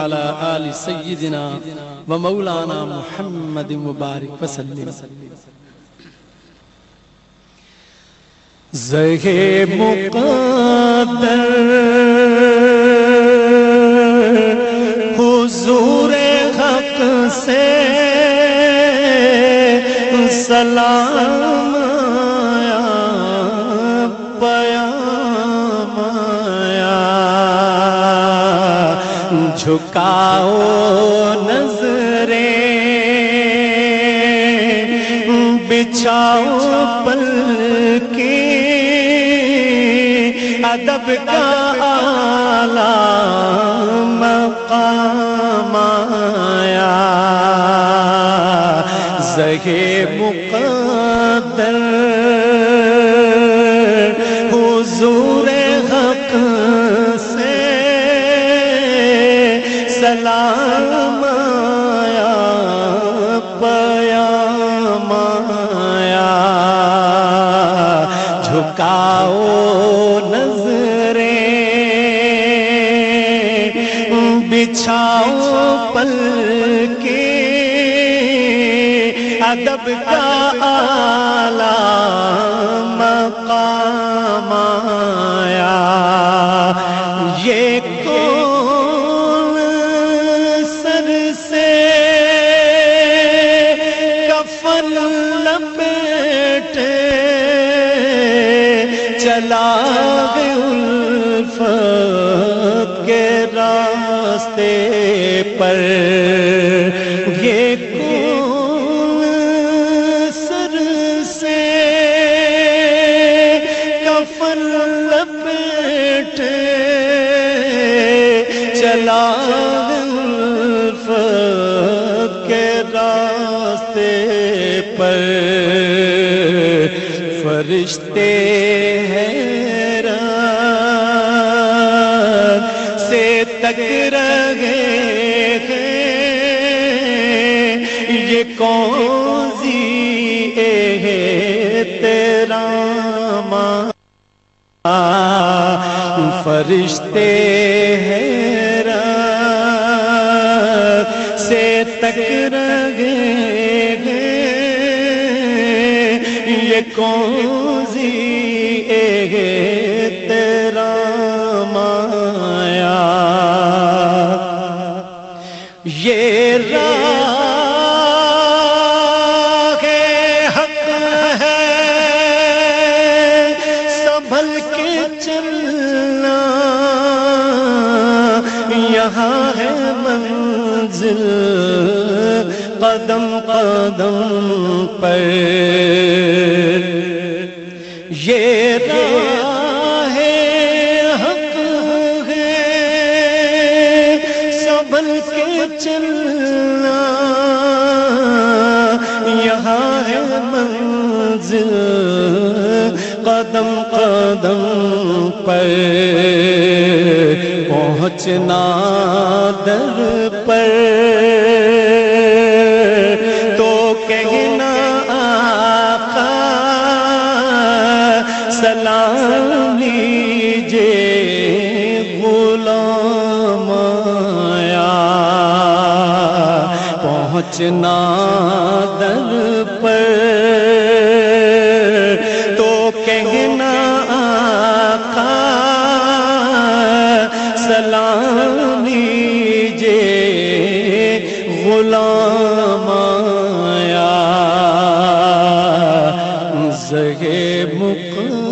وعلى آل سيدنا ومولانا محمد مبارك وسلم. زہے مقدر حضور حق سے سلام آیا، پیام آیا، جھکاؤ نظریں، بچھاؤ پلکیں، ادب کا اعلیٰ مقام آیا. زہے مقدر حضور حق سے سلام آیا، پیام آیا، جھکاؤ بچھاؤ پلکیں، ادب کا اعلیٰ مقام آیا. یہ کون سر سے کفن لپیٹے چلا الفت کے راستے پر. یہ کون سر سے کفن لپیٹے چلا الفت کے راستے پر. فرشتے تک رہے ہیں، یہ کون سی احترام. فرشتے حیرت سے تک رہے ہیں، یہ کون سی احترام آیا. یہ راہ حق ہے، سنبھل کے چلنا، یہاں ہے منزل قدم قدم پر. یہ راہ حق ہے، سنبھل کے چلنا، یہاں ہے منزل قدم قدم پر. پہنچنا در پر تو کہنا آقا سلام لیجے غلام آیا. پہنچنا در پر تو کہنا آقا سلام لیجے غلام آیا. زہے مقدر